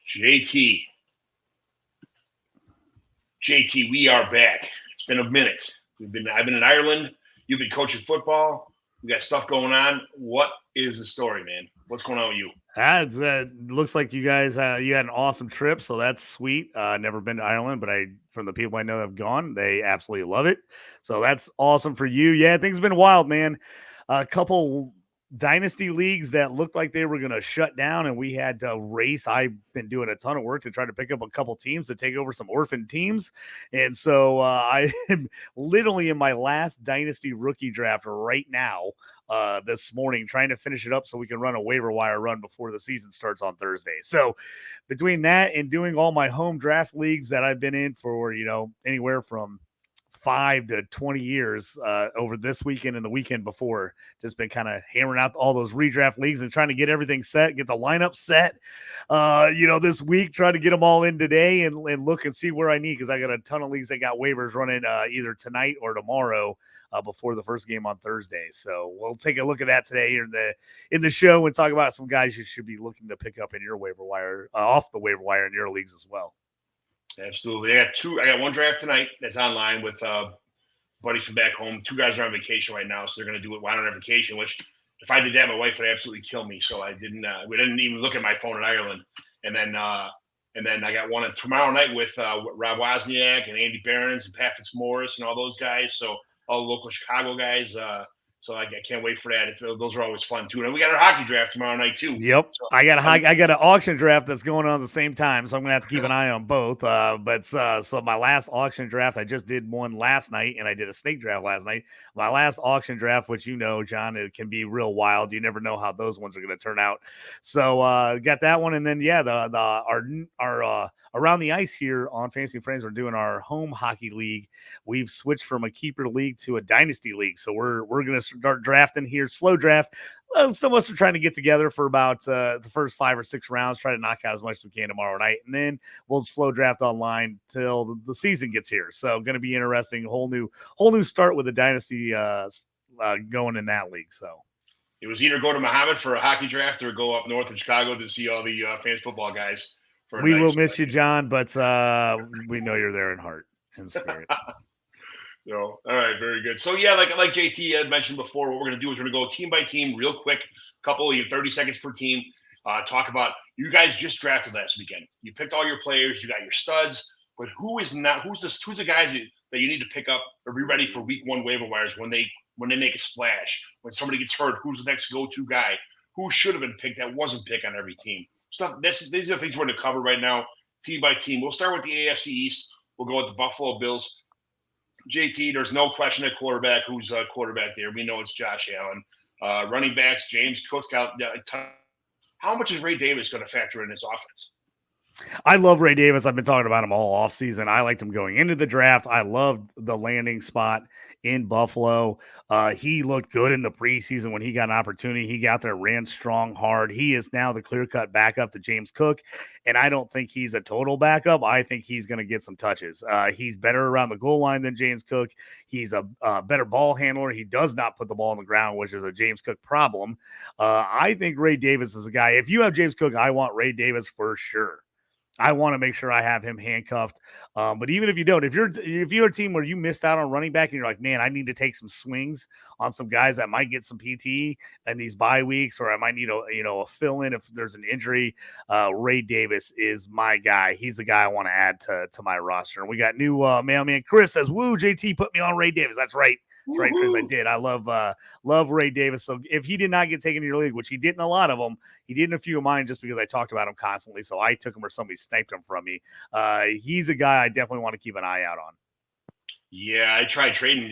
JT, we are back. It's been a minute. I've been in Ireland. You've been coaching football. We got stuff going on. What is the story, man? What's going on with you? Looks like you guys you had an awesome trip, so that's sweet. Never been to Ireland, but from the people I know that have gone, they absolutely love it. So that's awesome for you. Yeah, things have been wild, man. A couple dynasty leagues that looked like they were going to shut down, and we had to race. I've been doing a ton of work to try to pick up a couple teams to take over some orphan teams, and so I am literally in my last dynasty rookie draft right now. This morning, trying to finish it up so we can run a waiver wire run before the season starts on Thursday. So between that and doing all my home draft leagues that I've been in for, anywhere from 5 to 20 years over this weekend and the weekend before, just been kind of hammering out all those redraft leagues and trying to get everything set, get the lineup set, this week, trying to get them all in today and look and see where I need, because I got a ton of leagues that got waivers running either tonight or tomorrow before the first game on Thursday. So we'll take a look at that today in the show and talk about some guys you should be looking to pick up in your waiver wire, off the waiver wire in your leagues as well. Absolutely. I got one draft tonight that's online with buddies from back home. 2 guys are on vacation right now, so they're going to do it while on their vacation, which if I did that, my wife would absolutely kill me. So I didn't. We didn't even look at my phone in Ireland. And then I got one tomorrow night with Rob Wozniak and Andy Behrens and Pat Fitzmaurice and all those guys. So all the local Chicago guys. So I can't wait for that. Those are always fun too. And we got our hockey draft tomorrow night too. Yep, so, I got an auction draft that's going on at the same time, so I'm gonna have to keep an eye on both. So my last auction draft, I just did one last night, and I did a snake draft last night. My last auction draft, which John, it can be real wild. You never know how those ones are going to turn out. So got that one, and then our around the ice here on Fantasy Friends, we're doing our home hockey league. We've switched from a keeper league to a dynasty league, so we're going to start drafting here, slow draft. Some of us are trying to get together for about the first 5 or 6 rounds, try to knock out as much as we can tomorrow night, and then we'll slow draft online till the season gets here. So going to be interesting, whole new start with the dynasty going in that league. So it was either go to Muhammad for a hockey draft or go up north of Chicago to see all the fantasy football guys. We will miss you, John, but we know you're there in heart and spirit. So, all right, very good. So, yeah, like JT had mentioned before, what we're going to do is we're going to go team by team real quick, couple of 30 seconds per team, talk about you guys just drafted last weekend. You picked all your players, you got your studs, but who's the guys that you need to pick up or be ready for week 1 waiver wires when they make a splash, when somebody gets hurt, who's the next go-to guy, who should have been picked that wasn't picked on every team. These are things we're going to cover right now, team by team. We'll start with the AFC East. We'll go with the Buffalo Bills. JT, there's no question at quarterback. Who's quarterback there? We know it's Josh Allen. Running backs, James Cook's got how much is Ray Davis going to factor in his offense? I love Ray Davis. I've been talking about him all offseason. I liked him going into the draft. I loved the landing spot in Buffalo. He looked good in the preseason when he got an opportunity. He got there, ran strong, hard. He is now the clear-cut backup to James Cook, and I don't think he's a total backup. I think he's going to get some touches. He's better around the goal line than James Cook. He's a better ball handler. He does not put the ball on the ground, which is a James Cook problem. I think Ray Davis is a guy. If you have James Cook, I want Ray Davis for sure. I want to make sure I have him handcuffed. But even if you don't, if you're a team where you missed out on running back and you're like, man, I need to take some swings on some guys that might get some PT in these bye weeks, or I might need a fill in if there's an injury. Ray Davis is my guy. He's the guy I want to add to my roster. And we got new mailman Chris says, "Woo, JT put me on Ray Davis." That's right. That's right, Chris. I did. I love Ray Davis. So if he did not get taken to your league, which he did in a lot of them, he did in a few of mine just because I talked about him constantly. So I took him or somebody sniped him from me. He's a guy I definitely want to keep an eye out on. Yeah, I tried trading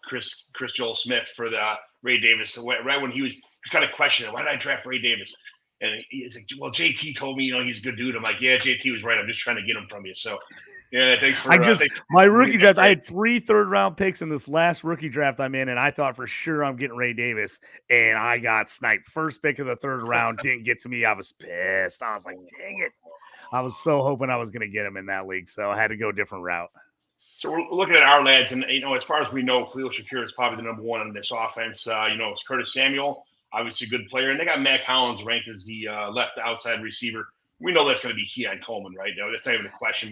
Chris Joel Smith for the Ray Davis. Right when he was kind of questioning, why did I draft Ray Davis? And he's like, well, JT told me, he's a good dude. I'm like, yeah, JT was right. I'm just trying to get him from you. So, yeah, thanks for my rookie draft. I had 3 third-round picks in this last rookie draft I'm in, and I thought for sure I'm getting Ray Davis, and I got sniped. First pick of the 3rd round didn't get to me. I was pissed. I was like, dang it. I was so hoping I was going to get him in that league, so I had to go a different route. So we're looking at our lads, and as far as we know, Khalil Shakir is probably the number 1 in this offense. It's Curtis Samuel, obviously a good player, and they got Mac Hollins ranked as the left outside receiver. we know that's going to be Keon Coleman, right? No, that's not even a question.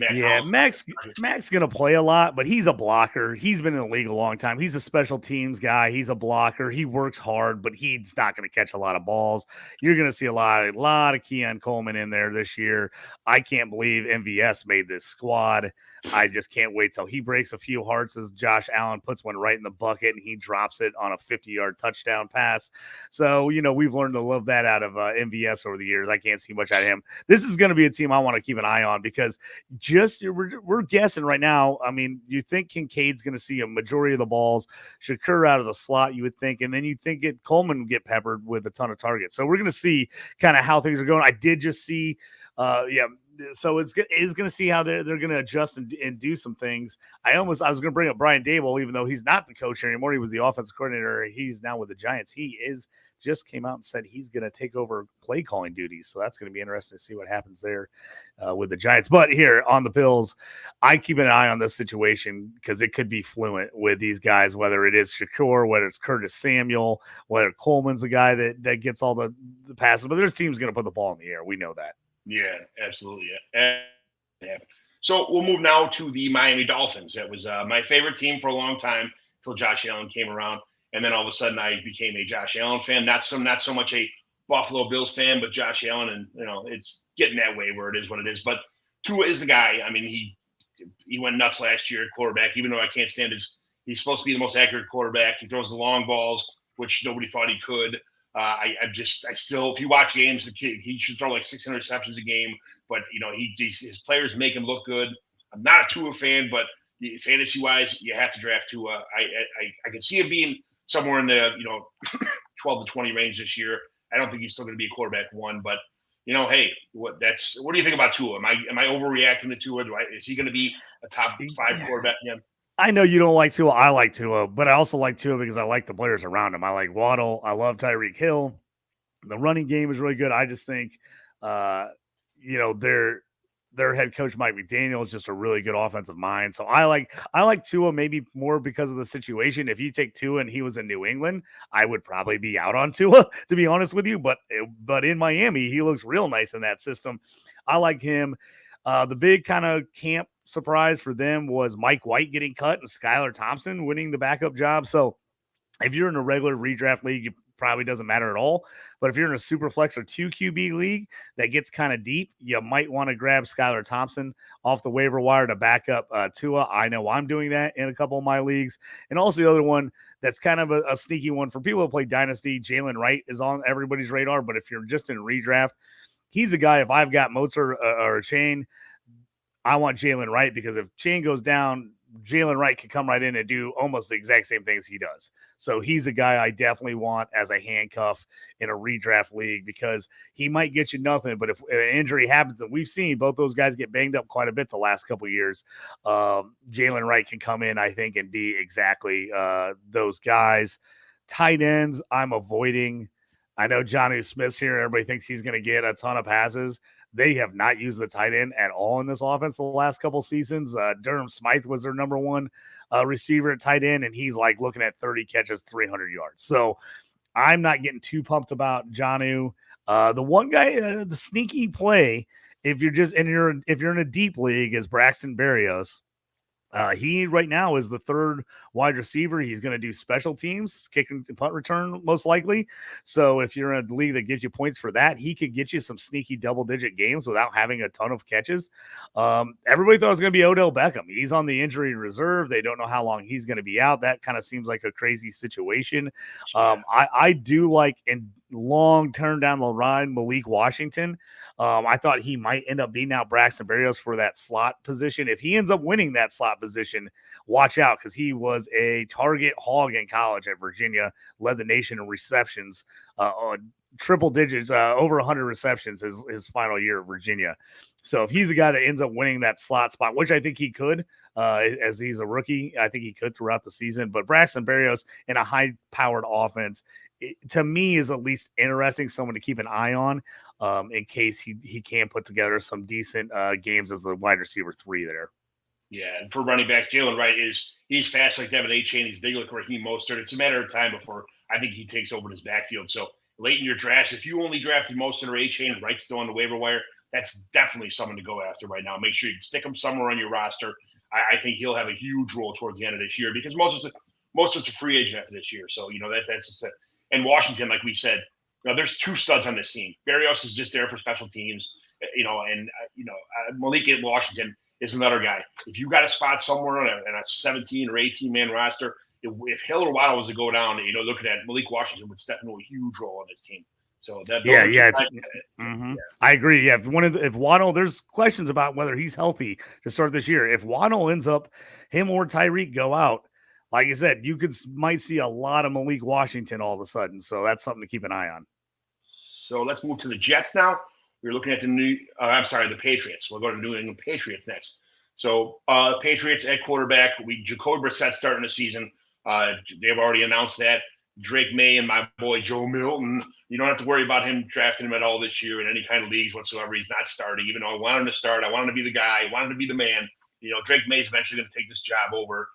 Mac's going to play a lot, but he's a blocker. He's been in the league a long time. He's a special teams guy. He's a blocker. He works hard, but he's not going to catch a lot of balls. You're going to see a lot of Keon Coleman in there this year. I can't believe MVS made this squad. I just can't wait till he breaks a few hearts as Josh Allen puts one right in the bucket and he drops it on a 50-yard touchdown pass. So, we've learned to love that out of MVS over the years. I can't see much out of him. This is going to be a team I want to keep an eye on because we're guessing right now. I mean, you think Kincaid's going to see a majority of the balls, Shakur out of the slot, you would think, and then you think Coleman would get peppered with a ton of targets. So we're going to see kind of how things are going. I did just see, so it's going to see how they're going to adjust and do some things. I was going to bring up Brian Daboll, even though he's not the coach anymore. He was the offensive coordinator. He's now with the Giants. He just came out and said he's going to take over play calling duties. So that's going to be interesting to see what happens there with the Giants. But here on the Bills, I keep an eye on this situation because it could be fluent with these guys, whether it is Shakur, whether it's Curtis Samuel, whether Coleman's the guy that gets all the passes. But their team's going to put the ball in the air. We know that. Yeah, absolutely. Yeah. So we'll move now to the Miami Dolphins. That was my favorite team for a long time until Josh Allen came around. And then all of a sudden I became a Josh Allen fan, not so much a Buffalo Bills fan, but Josh Allen. And, it's getting that way where it is what it is. But Tua is the guy. I memean, he went nuts last year at quarterback, even though I can't stand he's supposed to be the most accurate quarterback. He throws the long balls, which nobody thought he could. I still, if you watch games, the kid, he should throw like 600 receptions a game, but his players make him look good. I'm not a Tua fan, but fantasy wise, you have to draft Tua. I can see him being somewhere in the 12 to 20 range this year. I don't think he's still going to be a quarterback one, but hey, what do you think about Tua? Am I overreacting to Tua? Is he going to be a top 5 quarterback again? I know you don't like Tua. I like Tua, but I also like Tua because I like the players around him. I like Waddle. I love Tyreek Hill. The running game is really good. I just think, their head coach Mike McDaniel is just a really good offensive mind. So I like Tua maybe more because of the situation. If you take Tua and he was in New England, I would probably be out on Tua, to be honest with you. But in Miami, he looks real nice in that system. I like him. The big kind of camp surprise for them was Mike White getting cut and Skylar Thompson winning the backup job. So if you're in a regular redraft league, it probably doesn't matter at all. But if you're in a super flex or 2 QB league that gets kind of deep, you might want to grab Skylar Thompson off the waiver wire to back up Tua. I know I'm doing that in a couple of my leagues. And also the other one that's kind of a sneaky one for people who play Dynasty, Jalen Wright is on everybody's radar. But if you're just in redraft, he's a guy, if I've got Mozart or a Chain, I want Jalen Wright because if Chain goes down, Jalen Wright can come right in and do almost the exact same things he does. So he's a guy I definitely want as a handcuff in a redraft league because he might get you nothing. But if an injury happens, and we've seen both those guys get banged up quite a bit the last couple of years, Jalen Wright can come in, I think, and be exactly those guys. Tight ends, I'm avoiding. I know Jonnu Smith's here. Everybody thinks he's going to get a ton of passes. They have not used the tight end at all in this offense the last couple seasons. Durham Smythe was their number one receiver at tight end, and he's like looking at 30 catches, 300 yards. So I'm not getting too pumped about Jonnu. The one guy, the sneaky play, if you're in a deep league, is Braxton Berrios. He right now is the third wide receiver. He's going to do special teams, kick and punt return, most likely. So if you're in a league that gives you points for that, he could get you some sneaky double-digit games without having a ton of catches. Everybody thought it was going to be Odell Beckham. He's on the injury reserve. They don't know how long he's going to be out. That kind of seems like a crazy situation. I do like in long-term down the line, Malik Washington. I thought he might end up beating out Braxton Berrios for that slot position. If he ends up winning that slot position, watch out because he was a target hog in college at Virginia, led the nation in receptions, triple digits, over 100 receptions his final year at Virginia. So if he's the guy that ends up winning that slot spot, which I think he could, as he's a rookie, I think he could throughout the season. But Braxton Berrios in a high-powered offense, to me, is at least interesting, someone to keep an eye on in case he can put together some decent games as the wide receiver 3 there. Yeah, and for running backs, Jalen Wright he's fast like Devin Achane. He's big like Raheem Mostert. It's a matter of time before I think he takes over his backfield. So late in your drafts, if you only drafted Mostert or Achane and Wright's still on the waiver wire, that's definitely someone to go after right now. Make sure you stick him somewhere on your roster. I think he'll have a huge role towards the end of this year because most of it's a free agent after this year. So that's just it. And Washington, like we said, there's two studs on this team. Barrios is just there for special teams, and Malik at Washington is another guy. If you got a spot somewhere in a 17 or 18 man roster, if Hill or Waddle was to go down, looking at Malik Washington would step into a huge role on this team. So I agree. Yeah, if Waddle, there's questions about whether he's healthy to start this year. If Waddle ends up, him or Tyreek go out, like I said, might see a lot of Malik Washington all of a sudden. So that's something to keep an eye on. So let's move to the Jets now. We're looking at the Patriots. We'll go to the New England Patriots next. So Patriots at quarterback, Jacoby Brissett starting the season. They've already announced that. Drake May and my boy Joe Milton. You don't have to worry about him drafting him at all this year in any kind of leagues whatsoever. He's not starting, even though I want him to start. I want him to be the guy. I want him to be the man. Drake May is eventually going to take this job over,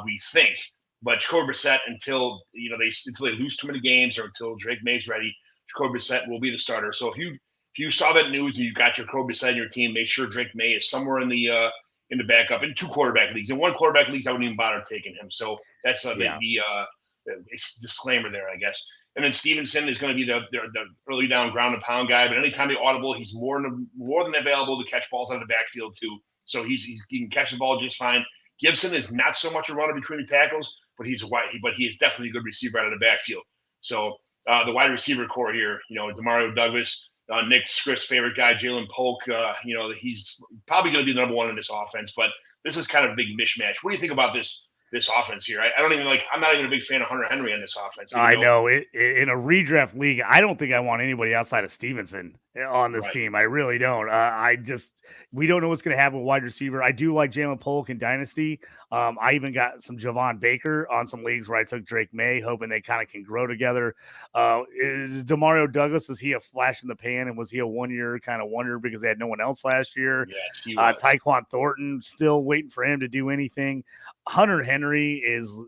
we think. But Jacoby Brissett, until they lose too many games or until Drake May's ready, Jacoby Brissett will be the starter. So if you saw that news and you got Jacoby Brissett in your team, make sure Drake May is somewhere in the backup in 2 quarterback leagues. In 1 quarterback leagues, I wouldn't even bother taking him. So that's the disclaimer there, I guess. And then Stevenson is going to be the early down ground and pound guy. But anytime they audible, he's more than available to catch balls out of the backfield too. So he can catch the ball just fine. Gibson is not so much a runner between the tackles, but he is definitely a good receiver out of the backfield. So the wide receiver core here, Demario Douglas, Nick Scripps' favorite guy, Jalen Polk. He's probably going to be the number 1 in this offense. But this is kind of a big mishmash. What do you think about this offense here? I don't even I'm not even a big fan of Hunter Henry on this offense. I know in a redraft league, I don't think I want anybody outside of Stevenson on this team. I really don't. We don't know what's going to happen with wide receiver. I do like Jalen Polk in Dynasty. I even got some Javon Baker on some leagues where I took Drake May, hoping they kind of can grow together. Is Demario Douglas, is he a flash in the pan, and was he a 1-year kind of wonder because they had no one else last year? Yes, he was. Tyquan Thornton, still waiting for him to do anything. Hunter Henry is,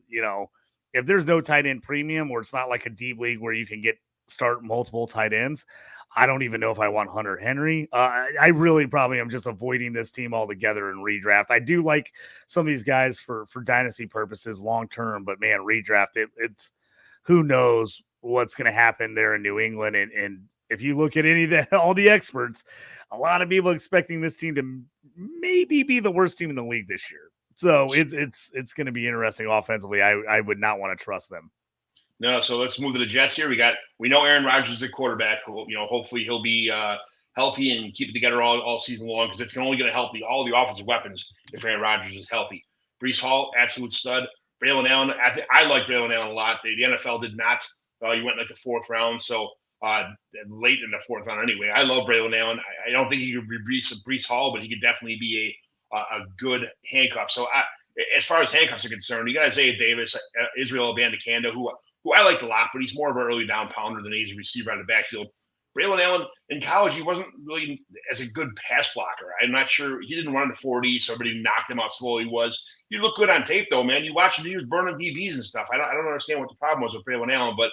if there's no tight end premium or it's not like a deep league where you can start multiple tight ends, I don't even know if I want Hunter Henry. I really probably am just avoiding this team altogether in redraft. I do like some of these guys for dynasty purposes long term, but man, redraft, it's who knows what's going to happen there in New England. And if you look at all the experts, a lot of people expecting this team to maybe be the worst team in the league this year. So it's going to be interesting offensively. I would not want to trust them. No, so let's move to the Jets here. We know Aaron Rodgers is a quarterback. Hopefully he'll be healthy and keep it together all season long because it's only going to help all the offensive weapons if Aaron Rodgers is healthy. Breece Hall, absolute stud. Braylon Allen, I like Braylon Allen a lot. The NFL did not. He went like the 4th round, so late in the 4th round anyway. I love Braylon Allen. I don't think he could be Breece Hall, but he could definitely be a good handcuff. So as far as handcuffs are concerned, you got Isaiah Davis, Israel Abandakanda, who I liked a lot, but he's more of an early down pounder than he's a receiver out of the backfield. Braylon Allen, in college, he wasn't really as a good pass blocker. I'm not sure. He didn't run the 40, so everybody knocked him out slowly. He looked good on tape, though, man. You watch him, he was burning DBs and stuff. I don't understand what the problem was with Braylon Allen, but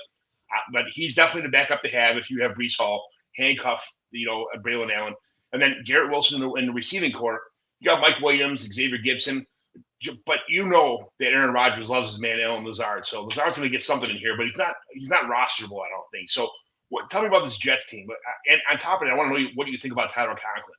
he's definitely the backup to have if you have Breece Hall, handcuff, Braylon Allen. And then Garrett Wilson in the receiving corps. You got Mike Williams, Xavier Gibson. But that Aaron Rodgers loves his man Allen Lazard, so Lazard's going to get something in here. But he's not rosterable, I don't think. So, tell me about this Jets team. But and on top of it, I want to know what do you think about Tyler Conklin?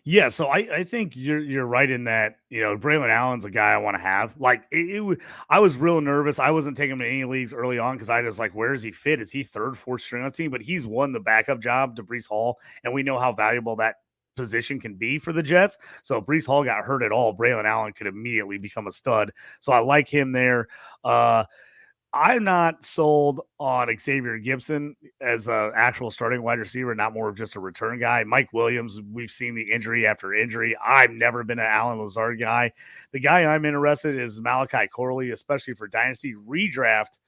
Yeah, so I think you're right in that. Braylon Allen's a guy I want to have. Like I was real nervous. I wasn't taking him to any leagues early on because I was like, where is he fit? Is he 3rd, 4th string on the team? But he's won the backup job to Breece Hall, and we know how valuable that position can be for the Jets. So if Breece Hall got hurt at all, Braylon Allen could immediately become a stud. So I like him there. I'm not sold on Xavier Gibson as an actual starting wide receiver, not more of just a return guy. Mike Williams, we've seen the injury after injury. I've never been an Allen Lazard guy. The guy I'm interested in is Malachi Corley, especially for Dynasty redraft.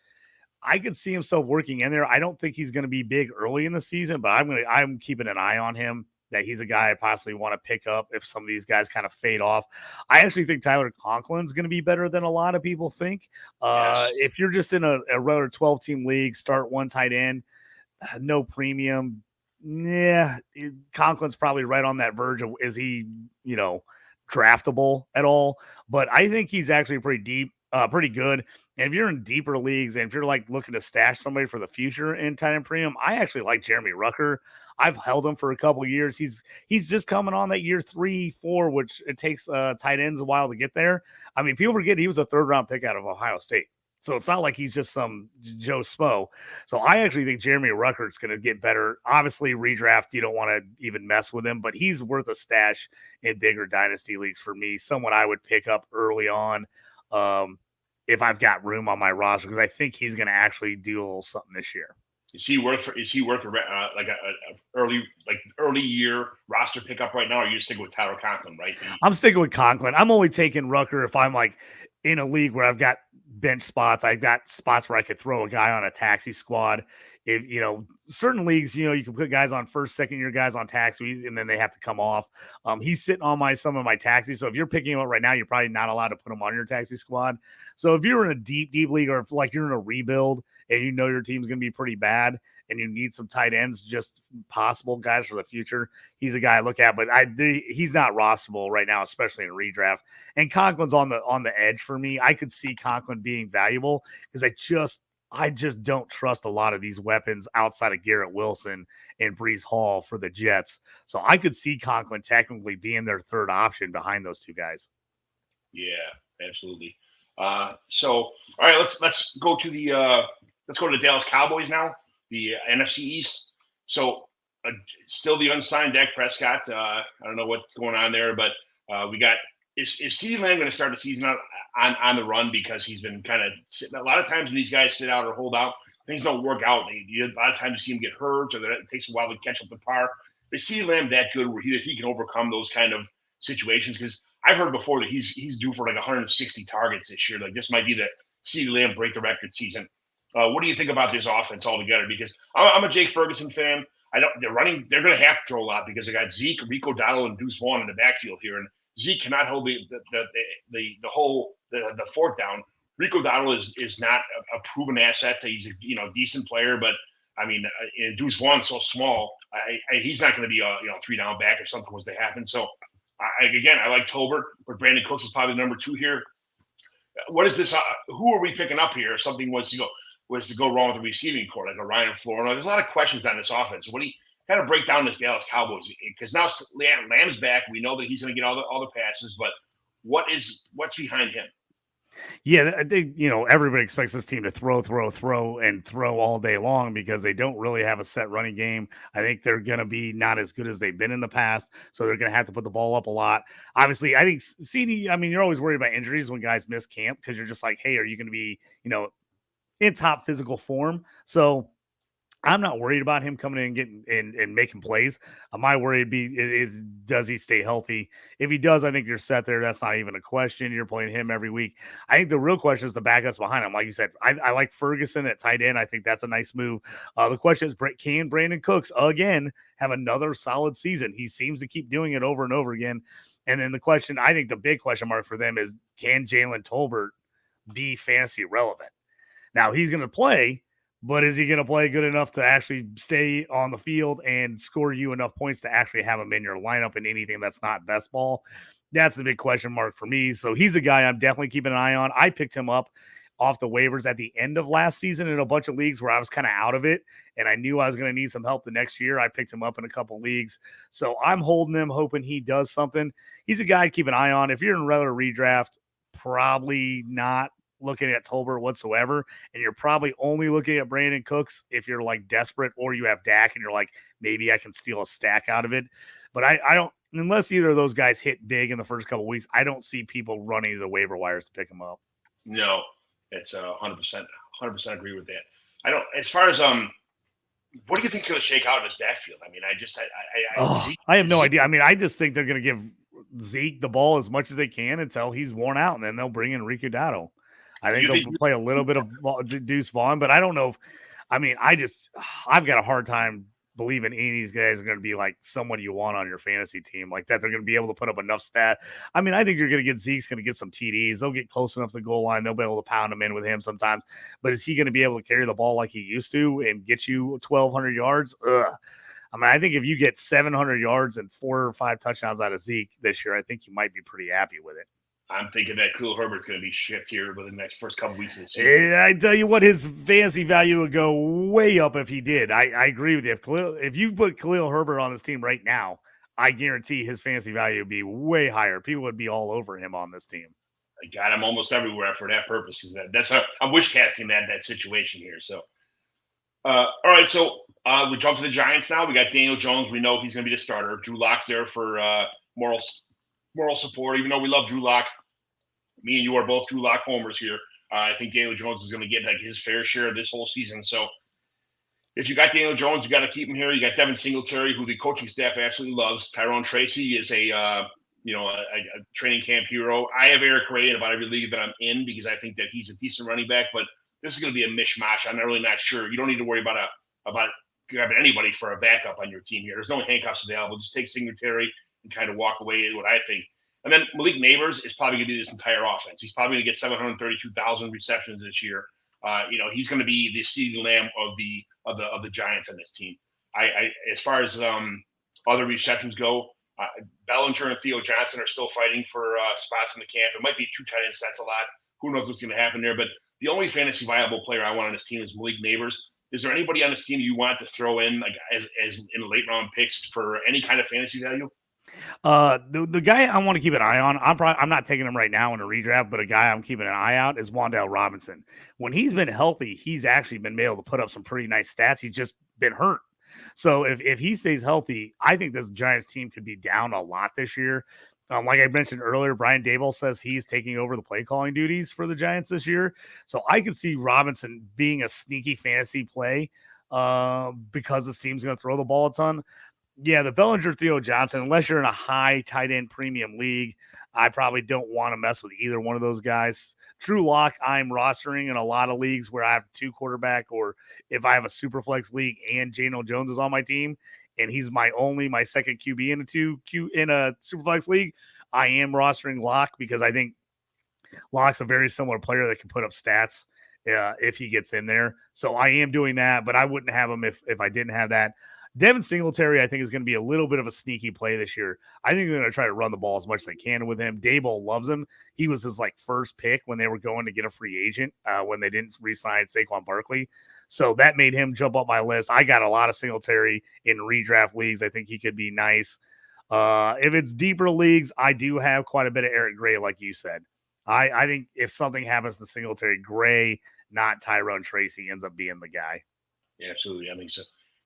I could see himself working in there. I don't think he's going to be big early in the season, but I'm keeping an eye on him. That he's a guy I possibly want to pick up if some of these guys kind of fade off. I actually think Tyler Conklin's going to be better than a lot of people think. Yes. If you're just in a regular 12-team league, start 1 tight end, no premium, Yeah, Conklin's probably right on that verge of is he, draftable at all? But I think he's actually pretty deep, pretty good. And if you're in deeper leagues and if you're like looking to stash somebody for the future in tight end premium, I actually like Jeremy Rucker. I've held him for a couple years. He's just coming on that year 3, 4, which it takes tight ends a while to get there. I mean, people forget he was a third round pick out of Ohio State. So it's not like he's just some Joe Smo. So I actually think Jeremy Ruckert's going to get better. Obviously, redraft, you don't want to even mess with him, but he's worth a stash in bigger dynasty leagues for me. Someone I would pick up early on if I've got room on my roster because I think he's going to actually do a little something this year. Is he worth like a early year roster pickup right now? Or are you sticking with Tyler Conklin, right? I'm sticking with Conklin. I'm only taking Rucker if I'm like in a league where I've got bench spots. I've got spots where I could throw a guy on a taxi squad. If certain leagues, you can put guys on first, second year guys on taxi, and then they have to come off. He's sitting on some of my taxis. So if you're picking him up right now, you're probably not allowed to put him on your taxi squad. So if you're in a deep league, or if like you're in a rebuild and your team's going to be pretty bad and you need some tight ends, just possible guys for the future, he's a guy I look at. But he's not rosterable right now, especially in a redraft. And Conklin's on the edge for me. I could see Conklin being valuable because I just don't trust a lot of these weapons outside of Garrett Wilson and Breece Hall for the Jets. So I could see Conklin technically being their third option behind those two guys. Yeah, absolutely. So all right, let's go to the Dallas Cowboys now, the NFC East. So still the unsigned Dak Prescott. I don't know what's going on there, but we got is CeeDee Lamb going to start the season out on the run because he's been kind of sitting. A lot of times when these guys sit out or hold out, things don't work out. A lot of times you see him get hurt, or that it takes a while to catch up to par. Is CeeDee Lamb that good where he can overcome those kind of situations? Because I've heard before that he's due for like 160 targets this year. Like this might be the CeeDee Lamb break the record season. What do you think about this offense altogether? Because I'm a Jake Ferguson fan. They're going to have to throw a lot because they got Zeke, Rico Dowdle, and Deuce Vaughn in the backfield here, and Zeke cannot hold the fort down. Rico Dowdle is not a proven asset. He's a decent player, but I mean, Deuce Vaughn's so small. He's not going to be a 3-down back if something was to happen. So I like Tolbert, but Brandon Cooks is probably number 2 here. What is this? Who are we picking up here? If something was to go wrong with the receiving core, like a Ryan Florino. There's a lot of questions on this offense. What do you kind of break down this Dallas Cowboys? Because now Lamb's back. We know that he's going to get all the passes, but what's behind him? Yeah, I think, everybody expects this team to throw all day long because they don't really have a set running game. I think they're going to be not as good as they've been in the past, so they're going to have to put the ball up a lot. Obviously, I think CD, you're always worried about injuries when guys miss camp because you're just like, hey, are you going to be, in top physical form? So I'm not worried about him coming in and getting and making plays. My worry is does he stay healthy? If he does, I think you're set there. That's not even a question. You're playing him every week. I think the real question is the backups behind him. Like you said, I like Ferguson at tight end. I think that's a nice move. The question is, can Brandon Cooks again have another solid season? He seems to keep doing it over and over again. And then I think the big question mark for them is, can Jalen Tolbert be fantasy relevant? Now he's going to play. But is he going to play good enough to actually stay on the field and score you enough points to actually have him in your lineup in anything that's not best ball? That's the big question mark for me. So he's a guy I'm definitely keeping an eye on. I picked him up off the waivers at the end of last season in a bunch of leagues where I was kind of out of it and I knew I was going to need some help the next year. I picked him up in a couple leagues. So I'm holding him, hoping he does something. He's a guy to keep an eye on. If you're in regular redraft, probably not looking at Tolbert whatsoever, and you're probably only looking at Brandon Cooks if you're like desperate, or you have Dak and you're like, maybe I can steal a stack out of it. But I don't, unless either of those guys hit big in the first couple of weeks, I don't see people running to the waiver wires to pick them up. No, it's 100% agree with that. I don't. As far as what do you think's going to shake out in this backfield? I mean, I have no idea. I mean, I just think they're going to give Zeke the ball as much as they can until he's worn out, and then they'll bring in Rico Dowdle. I think they'll play a little bit of Deuce Vaughn, but I don't know I've got a hard time believing any of these guys are going to be like someone you want on your fantasy team like that. They're going to be able to put up enough stat. I mean, I think you're going to get Zeke's going to get some TDs. They'll get close enough to the goal line. They'll be able to pound him in with him sometimes, but is he going to be able to carry the ball like he used to and get you 1,200 yards? I mean, I think if you get 700 yards and 4 or 5 touchdowns out of Zeke this year, I think you might be pretty happy with it. I'm thinking that Khalil Herbert's going to be shipped here within the next first couple weeks of the season. I tell you what, his fantasy value would go way up if he did. I agree with you. If you put Khalil Herbert on this team right now, I guarantee his fantasy value would be way higher. People would be all over him on this team. I got him almost everywhere for that purpose. That's how I'm wish casting that situation here. So, all right. So we jump to the Giants now. We got Daniel Jones. We know he's going to be the starter. Drew Lock's there for moral support. Even though we love Drew Lock, me and you are both Drew Lock homers here. I think Daniel Jones is going to get like his fair share of this whole season. So if you got Daniel Jones, you got to keep him here. You got Devin Singletary, who the coaching staff absolutely loves. Tyrone Tracy is a training camp hero. I have Eric Gray in about every league that I'm in because I think that he's a decent running back, but this is going to be a mishmash. I'm really not sure. You don't need to worry about grabbing anybody for a backup on your team here. There's no handcuffs available. Just take Singletary and kind of walk away, is what I think. And then Malik Neighbors is probably going to do this entire offense. He's probably going to get 732,000 receptions this year. He's going to be the CeeDee Lamb of the Giants on this team. I as far as other receptions go, Bellinger and Theo Johnson are still fighting for spots in the camp. It might be 2 tight ends. That's a lot. Who knows what's going to happen there? But the only fantasy viable player I want on this team is Malik Neighbors. Is there anybody on this team you want to throw in like as in late round picks for any kind of fantasy value? The guy I want to keep an eye on, I'm not taking him right now in a redraft, but a guy I'm keeping an eye out is Wan'Dale Robinson. When he's been healthy, he's actually been able to put up some pretty nice stats. He's just been hurt. So if he stays healthy, I think this Giants team could be down a lot this year. Like I mentioned earlier, Brian Daboll says he's taking over the play calling duties for the Giants this year. So I could see Robinson being a sneaky fantasy play because this team's going to throw the ball a ton. Yeah, the Bellinger, Theo Johnson, unless you're in a high tight end premium league, I probably don't want to mess with either one of those guys. Drew Lock, I'm rostering in a lot of leagues where I have 2 quarterback, or if I have a super flex league and Daniel Jones is on my team and he's my second QB in a super flex league, I am rostering Lock because I think Lock's a very similar player that can put up stats if he gets in there. So I am doing that, but I wouldn't have him if I didn't have that. Devin Singletary, I think, is going to be a little bit of a sneaky play this year. I think they're going to try to run the ball as much as they can with him. Daboll loves him. He was his first pick when they were going to get a free agent when they didn't re-sign Saquon Barkley. So that made him jump up my list. I got a lot of Singletary in redraft leagues. I think he could be nice. If it's deeper leagues, I do have quite a bit of Eric Gray, like you said. I think if something happens to Singletary, Gray, not Tyrone Tracy, ends up being the guy. Yeah, absolutely. I think so.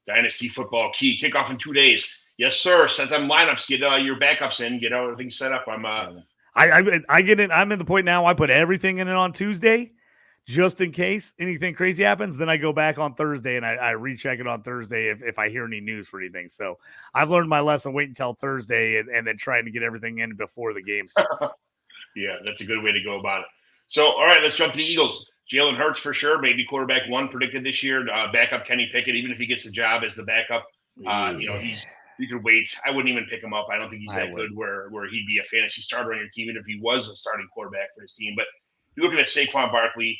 Dynasty football key kickoff in 2 days. Yes, sir. Set them lineups. Get your backups in. Get everything set up. I get it. I'm at the point now. I put everything in it on Tuesday, just in case anything crazy happens. Then I go back on Thursday and I recheck it on Thursday if I hear any news for anything. So I've learned my lesson. Wait until Thursday and then trying to get everything in before the game starts. Yeah, that's a good way to go about it. So, all right, let's jump to the Eagles. Jalen Hurts for sure, maybe quarterback 1 predicted this year. Backup Kenny Pickett, even if he gets the job as the backup, you could wait. I wouldn't even pick him up. I don't think he's that good where he'd be a fantasy starter on your team, even if he was a starting quarterback for this team. But you're looking at Saquon Barkley.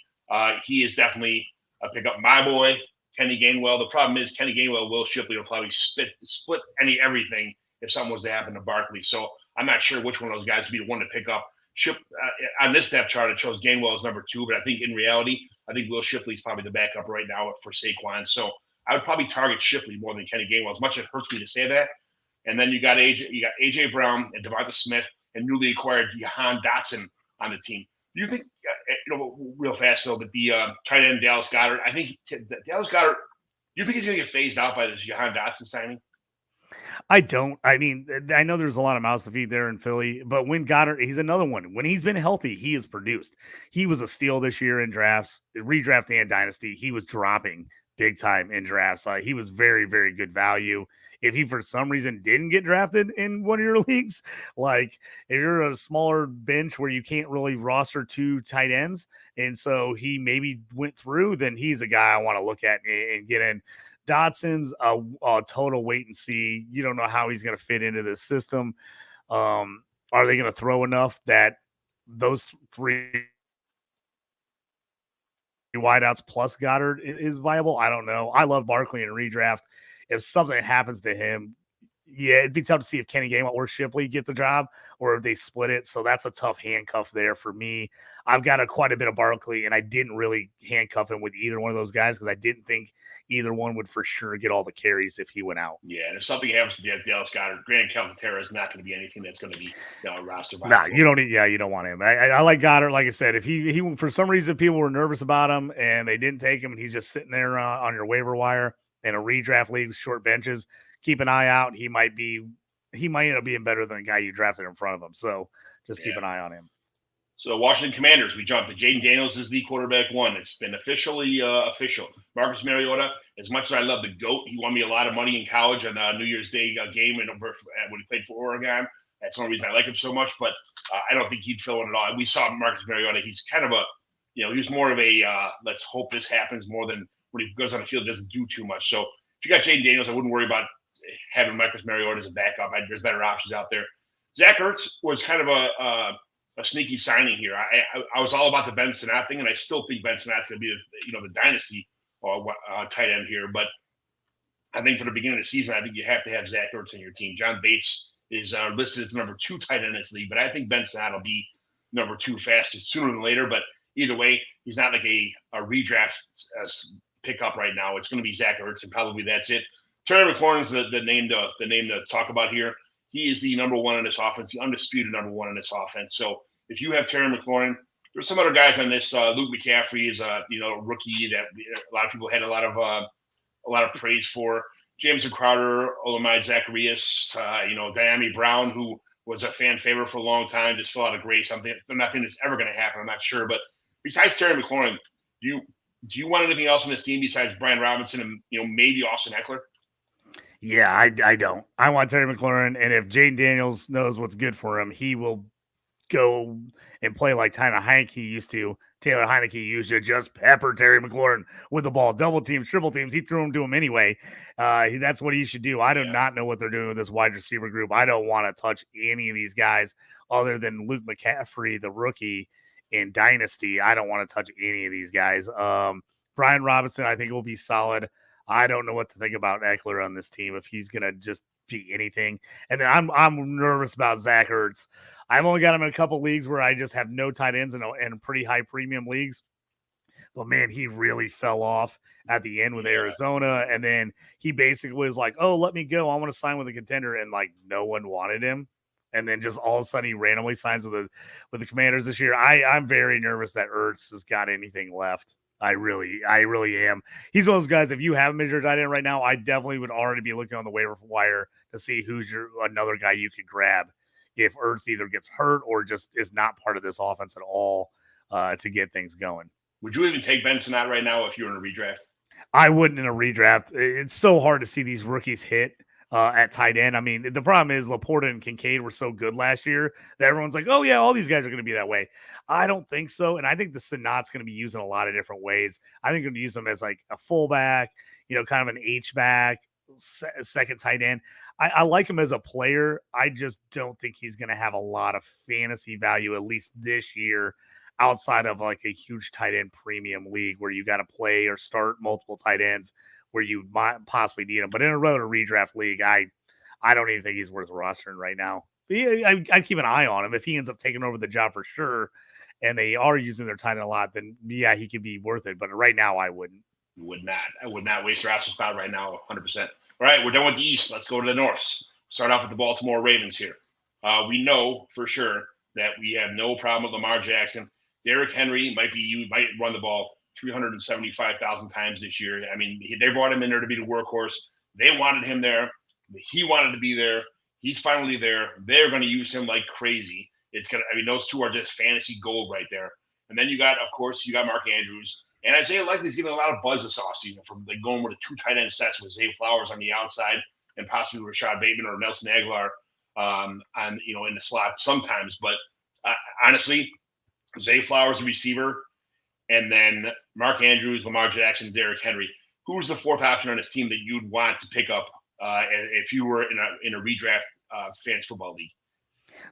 He is definitely a pickup. My boy, Kenny Gainwell. The problem is Kenny Gainwell, Will Shipley will probably split everything if something was to happen to Barkley. So I'm not sure which one of those guys would be the one to pick up. On this depth chart, it shows Gainwell as number 2, but I think in reality, Will Shipley's probably the backup right now for Saquon. So I would probably target Shipley more than Kenny Gainwell, as much as it hurts me to say that. And then you got AJ Brown and Devonta Smith and newly acquired Jahan Dotson on the team. Do you think, real fast though, but the tight end Dallas Goedert, I think Dallas Goedert, do you think he's going to get phased out by this Jahan Dotson signing? I don't. I mean, I know there's a lot of mouths to feed there in Philly, but when Goddard, he's another one. When he's been healthy, he has produced. He was a steal this year in drafts, redraft and dynasty. He was dropping big time in drafts. He was very, very good value. If he, for some reason, didn't get drafted in one of your leagues, like if you're a smaller bench where you can't really roster 2 tight ends, and so he maybe went through, then he's a guy I want to look at and get in. Dotson's a total wait and see. You don't know how he's going to fit into this system. Are they going to throw enough that those 3 wideouts plus Goddard is viable? I don't know. I love Barkley in redraft. if something happens to him, yeah, it'd be tough to see if Kenny Gainwell or Shipley get the job or if they split it. So that's a tough handcuff there for me. I've got quite a bit of Barkley, and I didn't really handcuff him with either one of those guys because I didn't think either one would for sure get all the carries if he went out. Yeah, and if something happens to Dallas Goedert, Grant Calcaterra is not going to be anything that's going to be roster. No, you don't need. Yeah, you don't want him. I like Goddard. Like I said, if he for some reason people were nervous about him and they didn't take him, and he's just sitting there on your waiver wire in a redraft league with short benches, keep an eye out. He might end up being better than the guy you drafted in front of him. So just keep an eye on him. So Washington Commanders, we jumped to Jaden Daniels is the quarterback one. It's been officially official. Marcus Mariota, as much as I love the GOAT, he won me a lot of money in college on New Year's Day game when he played for Oregon. That's one reason I like him so much, but I don't think he'd fill in at all. We saw Marcus Mariota. He's kind of he was more of a let's hope this happens more than when he goes on the field, doesn't do too much. So if you got Jaden Daniels, I wouldn't worry about having Marcus Mariota as a backup. There's better options out there. Zach Ertz was kind of a sneaky signing here. I was all about the Ben Sinnott thing, and I still think Ben Sinnott's going to be the dynasty tight end here. But I think for the beginning of the season, I think you have to have Zach Ertz on your team. John Bates is listed as number 2 tight end in this league, but I think Ben Sinnott will be number 2 fastest sooner than later. But either way, he's not like a redraft pickup right now. It's going to be Zach Ertz, and probably that's it. Terry McLaurin's the name to talk about here. He is the number 1 in this offense, the undisputed number 1 in this offense. So if you have Terry McLaurin, there's some other guys on this. Luke McCaffrey is a rookie that a lot of people had a lot of praise for. Jameson Crowder, Olamide Zacharias, Diami Brown, who was a fan favorite for a long time, just fell out of grace. Nothing that's ever going to happen. I'm not sure. But besides Terry McLaurin, do you want anything else on this team besides Brian Robinson and maybe Austin Eckler? Yeah, I don't. I want Terry McLaurin, and if Jaden Daniels knows what's good for him, he will go and play like Taylor Heineke used to. Taylor Heineke used to just pepper Terry McLaurin with the ball, double teams, triple teams. He threw them to him anyway. That's what he should do. I do not know what they're doing with this wide receiver group. I don't want to touch any of these guys other than Luke McCaffrey, the rookie in Dynasty. I don't want to touch any of these guys. Brian Robinson, I think, will be solid. I don't know what to think about Eckler on this team, if he's going to just be anything. And then I'm nervous about Zach Ertz. I've only got him in a couple leagues where I just have no tight ends in pretty high premium leagues. But, man, he really fell off at the end with Arizona. And then he basically was like, oh, let me go. I want to sign with a contender. And, no one wanted him. And then just all of a sudden he randomly signs with the Commanders this year. I'm very nervous that Ertz has got anything left. I really am. He's one of those guys, if you have him as your tight end right now, I definitely would already be looking on the waiver wire to see who's another guy you could grab if Ertz either gets hurt or just is not part of this offense at all to get things going. Would you even take Ben Sinnott right now if you were in a redraft? I wouldn't in a redraft. It's so hard to see these rookies hit at tight end. I mean, the problem is Laporta and Kincaid were so good last year that everyone's like, oh, yeah, all these guys are going to be that way. I don't think so. And I think the Sinnott's going to be used in a lot of different ways. I think I'm going to use him as like a fullback, kind of an H-back, second tight end. I like him as a player. I just don't think he's going to have a lot of fantasy value, at least this year, outside of like a huge tight end premium league where you got to play or start multiple tight ends where you might possibly need him. But in a roto redraft league, I don't even think he's worth rostering right now. I keep an eye on him. If he ends up taking over the job for sure, and they are using their tight end a lot, then yeah, he could be worth it. But right now, I wouldn't. You would not. I would not waste a roster spot right now, 100%. All right, we're done with the East. Let's go to the Norths. Start off with the Baltimore Ravens here. We know for sure that we have no problem with Lamar Jackson. Derrick Henry might run the ball 375,000 times this year. I mean, they brought him in there to be the workhorse. They wanted him there. He wanted to be there. He's finally there. They're going to use him like crazy. Those two are just fantasy gold right there. And then you got Mark Andrews. And Isaiah Likely's getting a lot of buzz this offseason from going with the 2 tight end sets with Zay Flowers on the outside and possibly Rashad Bateman or Nelson Aguilar in the slot sometimes. But honestly, Zay Flowers, the receiver, and then Mark Andrews, Lamar Jackson, Derrick Henry. Who's the fourth option on this team that you'd want to pick up if you were in a redraft fantasy football league?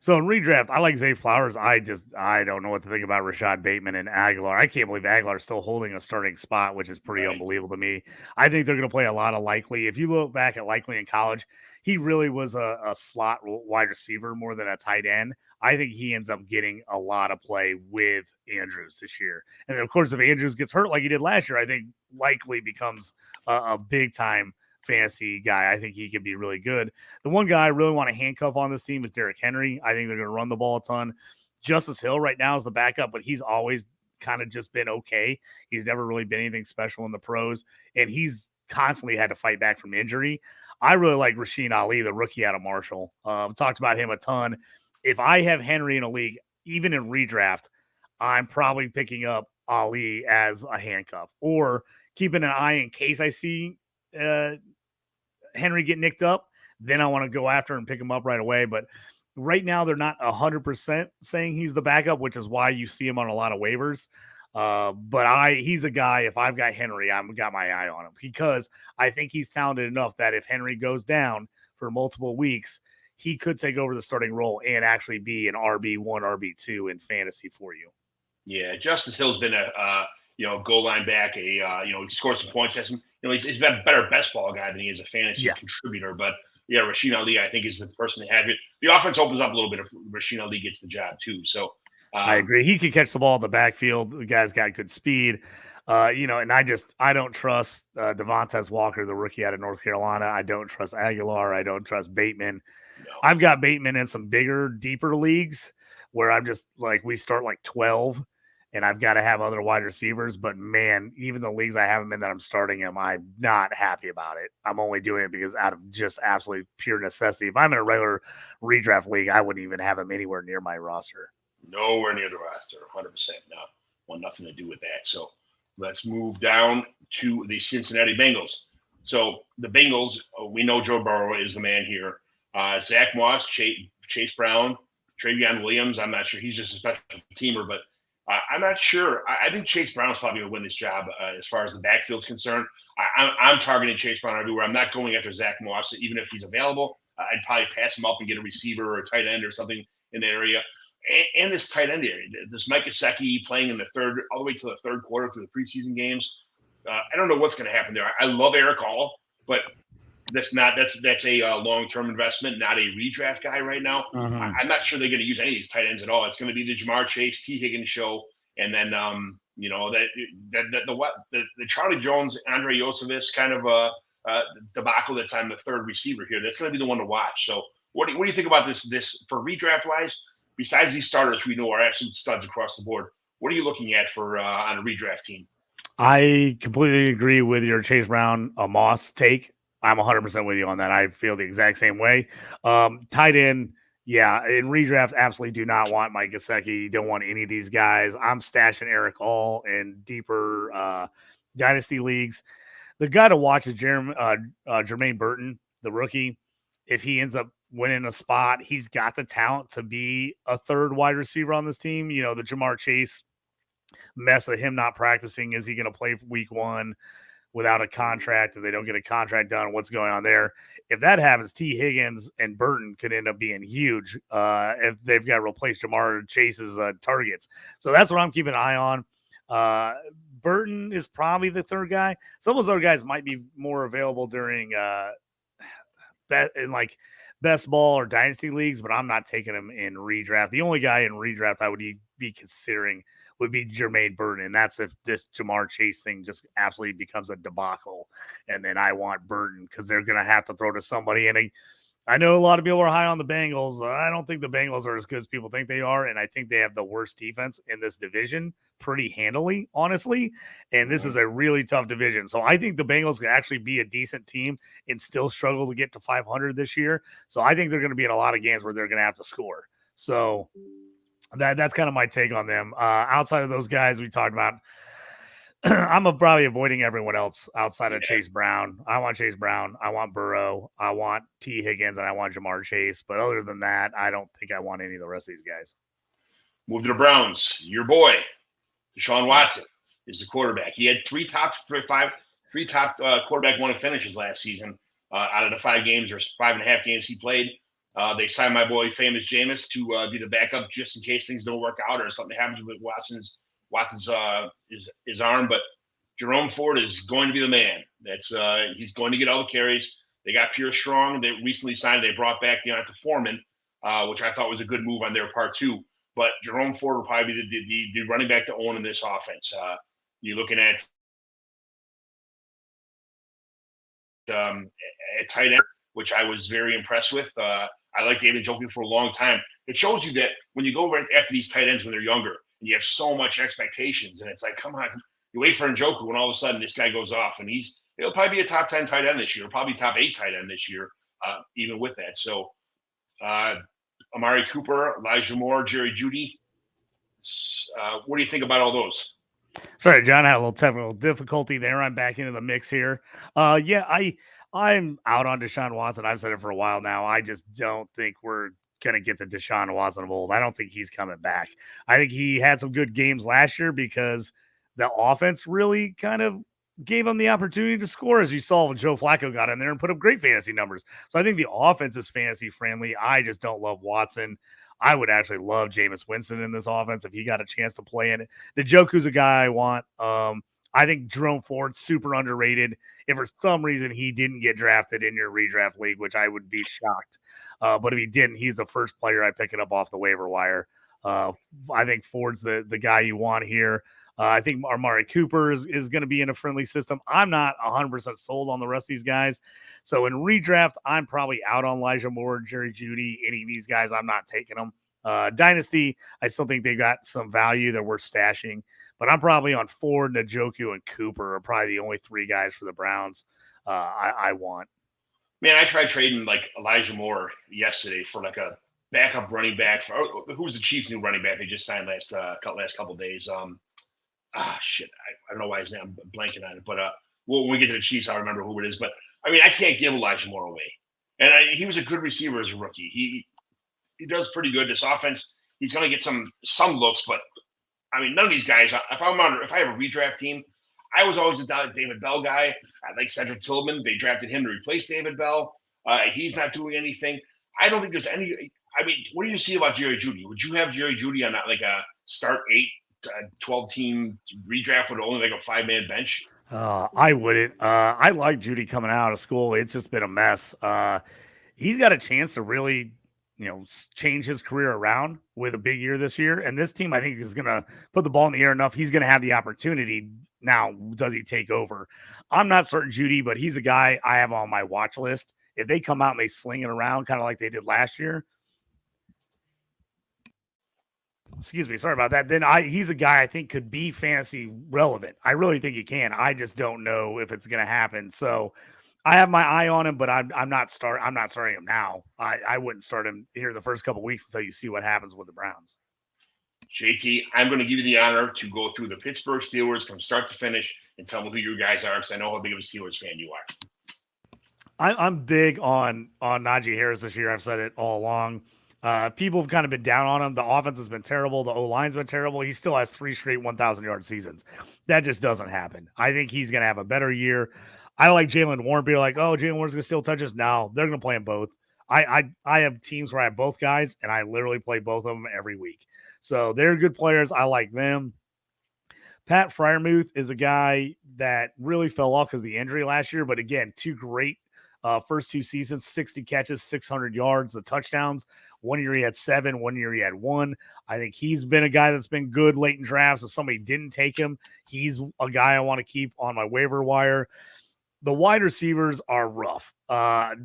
So in redraft, I like Zay Flowers. I don't know what to think about Rashad Bateman and Aguilar. I can't believe Aguilar's still holding a starting spot, which is pretty Right. unbelievable to me. I think they're going to play a lot of Likely. If you look back at Likely in college, he really was a slot wide receiver more than a tight end. I think he ends up getting a lot of play with Andrews this year. And of course, if Andrews gets hurt like he did last year, I think Likely becomes a big time fantasy guy. I think he could be really good. The one guy I really want to handcuff on this team is Derrick Henry. I think they're going to run the ball a ton. Justice Hill right now is the backup, but he's always kind of just been okay. He's never really been anything special in the pros, and he's constantly had to fight back from injury. I really like Rasheen Ali, the rookie out of Marshall. Talked about him a ton. If I have Henry in a league, even in redraft, I'm probably picking up Ali as a handcuff or keeping an eye in case I see Henry get nicked up, then I want to go after and pick him up right away. But right now, they're not 100% saying he's the backup, which is why you see him on a lot of waivers. But he's a guy, if I've got Henry, I've got my eye on him because I think he's talented enough that if Henry goes down for multiple weeks, he could take over the starting role and actually be an RB1, RB2 in fantasy for you. Yeah, Justice Hill's been a goal line back. He scores some points. He's been a better best ball guy than he is a fantasy contributor. But yeah, Rasheen Ali, I think, is the person to have it. The offense opens up a little bit if Rasheen Ali gets the job too. So I agree. He can catch the ball in the backfield. The guy's got good speed. And I don't trust Devontae Walker, the rookie out of North Carolina. I don't trust Aguilar. I don't trust Bateman. No. I've got Bateman in some bigger, deeper leagues where I'm just like, we start like 12 and I've got to have other wide receivers. But man, even the leagues I have him in that I'm starting him, I'm not happy about it. I'm only doing it because out of just absolutely pure necessity. If I'm in a regular redraft league, I wouldn't even have him anywhere near my roster. Nowhere near the roster, 100%. No, want nothing to do with that. So let's move down to the Cincinnati Bengals. So the Bengals, we know Joe Burrow is the man here. Zach Moss, Chase Brown, Travion Williams. I'm not sure. He's just a special teamer, but I'm not sure. I think Chase Brown's probably going to win this job as far as the backfield's concerned. I'm targeting Chase Brown everywhere. I'm not going after Zach Moss, even if he's available. I'd probably pass him up and get a receiver or a tight end or something in the area. And this tight end area, this Mike Gesicki playing in the third, all the way to the third quarter through the preseason games. I don't know what's going to happen there. I love Eric Hall, but that's a long-term investment, not a redraft guy right now. Uh-huh. I'm not sure they're going to use any of these tight ends at all. It's going to be the Jamar Chase, T. Higgins show, and then the Charlie Jones, Andre Yosevich kind of debacle that's on the third receiver here. That's going to be the one to watch. So what do you think about this for redraft wise? Besides these starters we know are absolute studs across the board, what are you looking at for on a redraft team? I completely agree with your Chase Brown Moss take. I'm 100% with you on that. I feel the exact same way. Tight end, yeah, in redraft, absolutely do not want Mike Gesicki. Don't want any of these guys. I'm stashing Eric All in deeper dynasty leagues. The guy to watch is Jermaine Burton, the rookie. If he ends up winning a spot, he's got the talent to be a third wide receiver on this team. You know, the Jamar Chase mess of him not practicing. Is he going to play week one without a contract? If they don't get a contract done, what's going on there? If that happens, T. Higgins and Burton could end up being huge if they've got to replace Jamar Chase's targets. So that's what I'm keeping an eye on. Burton is probably the third guy. Some of those other guys might be more available during best ball or dynasty leagues, but I'm not taking him in redraft. The only guy in redraft I would be considering would be Jermaine Burton, and that's if this Jamar Chase thing just absolutely becomes a debacle. And then I want Burton because they're going to have to throw to somebody. And I know a lot of people are high on the Bengals. I don't think the Bengals are as good as people think they are, and I think they have the worst defense in this division pretty handily, honestly. And this is a really tough division. So I think the Bengals could actually be a decent team and still struggle to get to 500 this year. So I think they're going to be in a lot of games where they're going to have to score. So that's kind of my take on them. Outside of those guys we talked about, I'm probably avoiding everyone else outside of Chase Brown. I want Chase Brown. I want Burrow. I want T. Higgins, and I want Jamar Chase. But other than that, I don't think I want any of the rest of these guys. Move to the Browns. Your boy, Deshaun Watson, is the quarterback. He had three top quarterback one finishes last season out of the 5 games or 5.5 games he played. They signed my boy Famous Jameis to be the backup just in case things don't work out or something happens with Watson's his arm. But Jerome Ford is going to be the man. He's going to get all the carries. They got Pierce Strong. They recently signed. They brought back Deonta Foreman, which I thought was a good move on their part too. But Jerome Ford will probably be the running back to own in this offense. You're looking at tight end, which I was very impressed with. I like David Njoku for a long time. It shows you that when you go right after these tight ends when they're younger, and you have so much expectations, and it's like, come on, you wait for Njoku, and all of a sudden this guy goes off, and he'll probably be a top 10 tight end this year, probably top 8 tight end this year, even with that. So Amari Cooper, Elijah Moore, Jerry Jeudy. What do you think about all those? Sorry, John, I had a little technical difficulty there. I'm back into the mix here. I'm out on Deshaun Watson. I've said it for a while now. I just don't think we're going to get the Deshaun Watson of old. I don't think he's coming back. I think he had some good games last year because the offense really kind of gave him the opportunity to score, as you saw when Joe Flacco got in there and put up great fantasy numbers. So I think the offense is fantasy friendly. I just don't love Watson. I would actually love Jameis Winston in this offense if he got a chance to play in it. Njoku's a guy I want. I think Jerome Ford's super underrated. If for some reason he didn't get drafted in your redraft league, which I would be shocked, but if he didn't, he's the first player I pick it up off the waiver wire. I think Ford's the guy you want here. I think Amari Cooper is going to be in a friendly system. I'm not 100% sold on the rest of these guys. So in redraft, I'm probably out on Elijah Moore, Jerry Jeudy, any of these guys. I'm not taking them. Dynasty, I still think they got some value that we're stashing, but I'm probably on Ford, Njoku, and Cooper are probably the only 3 guys for the Browns I want. Man, I tried trading like Elijah Moore yesterday for like a backup running back. Who's the Chiefs' new running back they just signed last couple of days? Shit, I don't know why his name, I'm blanking on it. But when we get to the Chiefs, I'll remember who it is. But I mean, I can't give Elijah Moore away. And he was a good receiver as a rookie. He does pretty good. This offense, he's going to get some looks, but I mean, none of these guys. If I have a redraft team, I was always a David Bell guy. I like Cedric Tillman. They drafted him to replace David Bell. He's not doing anything. I don't think there's any. I mean, what do you see about Jerry Jeudy? Would you have Jerry Jeudy on like a start 12 team redraft with only like a 5-man bench? I wouldn't. I like Jeudy coming out of school. It's just been a mess. He's got a chance to really, change his career around with a big year this year. And this team, I think, is going to put the ball in the air enough. He's going to have the opportunity. Now, does he take over? I'm not certain Jeudy, but he's a guy I have on my watch list. If they come out and they sling it around kind of like they did last year, excuse me, sorry about that. Then he's a guy I think could be fantasy relevant. I really think he can. I just don't know if it's going to happen. So I have my eye on him, but I'm not starting him now. I wouldn't start him here the first couple of weeks until you see what happens with the Browns. JT, I'm going to give you the honor to go through the Pittsburgh Steelers from start to finish and tell me who your guys are, because I know how big of a Steelers fan you are. I'm big on Najee Harris this year. I've said it all along. People have kind of been down on him. The offense has been terrible. The O-line's been terrible. He still has 3 straight 1,000-yard seasons. That just doesn't happen. I think he's going to have a better year. I like Jalen Warren. People are like, oh, Jalen Warren's going to steal touches. No, they're going to play them both. I have teams where I have both guys, and I literally play both of them every week. So they're good players. I like them. Pat Freiermuth is a guy that really fell off because of the injury last year. But again, 2 great first 2 seasons, 60 catches, 600 yards, the touchdowns. 1 year he had 7, 1 year he had 1. I think he's been a guy that's been good late in drafts. If somebody didn't take him, he's a guy I want to keep on my waiver wire. The wide receivers are rough.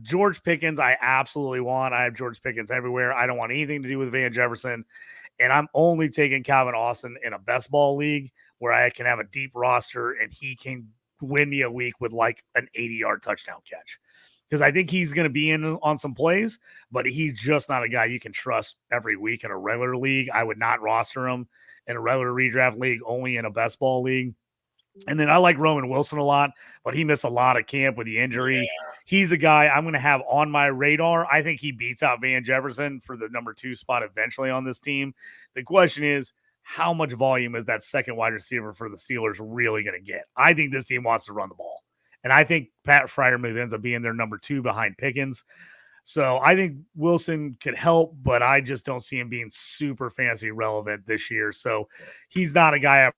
George Pickens, I absolutely want. I have George Pickens everywhere. I don't want anything to do with Van Jefferson. And I'm only taking Calvin Austin in a best ball league where I can have a deep roster and he can win me a week with like an 80-yard touchdown catch. Because I think he's going to be in on some plays, but he's just not a guy you can trust every week in a regular league. I would not roster him in a regular redraft league, only in a best ball league. And then I like Roman Wilson a lot, but he missed a lot of camp with the injury. Yeah. He's a guy I'm going to have on my radar. I think he beats out Van Jefferson for the number 2 spot eventually on this team. The question is, how much volume is that second wide receiver for the Steelers really going to get? I think this team wants to run the ball. And I think Pat Freiermuth ends up being their number 2 behind Pickens. So I think Wilson could help, but I just don't see him being super fantasy relevant this year. So he's not a guy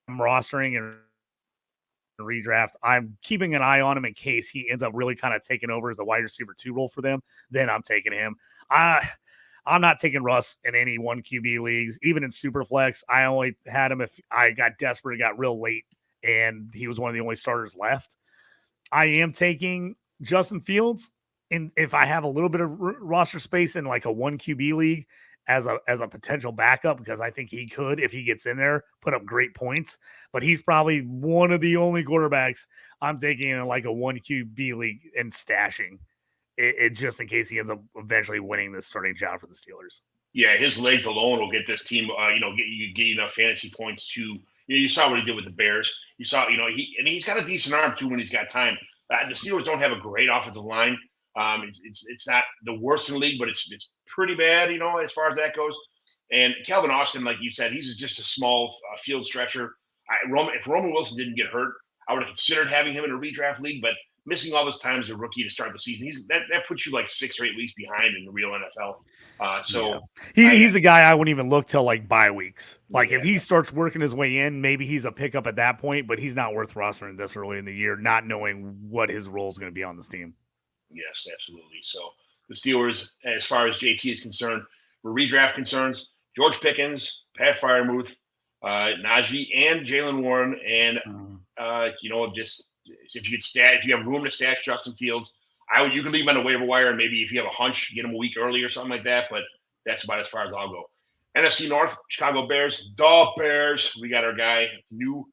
I'm rostering and redraft. I'm keeping an eye on him in case he ends up really kind of taking over as the wide receiver 2 role for them. Then I'm taking him. I'm not taking Russ in any 1 QB leagues, even in Superflex. I only had him if I got desperate, it got real late, and he was one of the only starters left. I am taking Justin Fields, and if I have a little bit of roster space in like a 1 QB league as a potential backup, because I think he could, if he gets in there, put up great points. But he's probably one of the only quarterbacks I'm taking in like a 1 QB league and stashing it just in case he ends up eventually winning this starting job for the Steelers. Yeah, his legs alone will get this team, get enough fantasy points to. You saw what he did with the Bears. You saw, he's got a decent arm too when he's got time. The Steelers don't have a great offensive line. It's not the worst in the league, but it's pretty bad, as far as that goes. And Calvin Austin, like you said, he's just a small field stretcher. If Roman Wilson didn't get hurt, I would have considered having him in a redraft league, but missing all this time as a rookie to start the season, that puts you like 6 or 8 weeks behind in the real NFL. He's a guy I wouldn't even look till like bye weeks. Like if he starts working his way in, maybe he's a pickup at that point, but he's not worth rostering this early in the year, not knowing what his role is going to be on this team. Yes, absolutely. So the Steelers, as far as JT is concerned, for redraft concerns, George Pickens, Pat Freiermuth, Najee, and Jaylen Warren, and just if you have room to stash Justin Fields, you can leave him on the waiver wire, and maybe if you have a hunch, get him a week early or something like that. But that's about as far as I'll go. NFC North, Chicago Bears, the Bears. We got our guy, new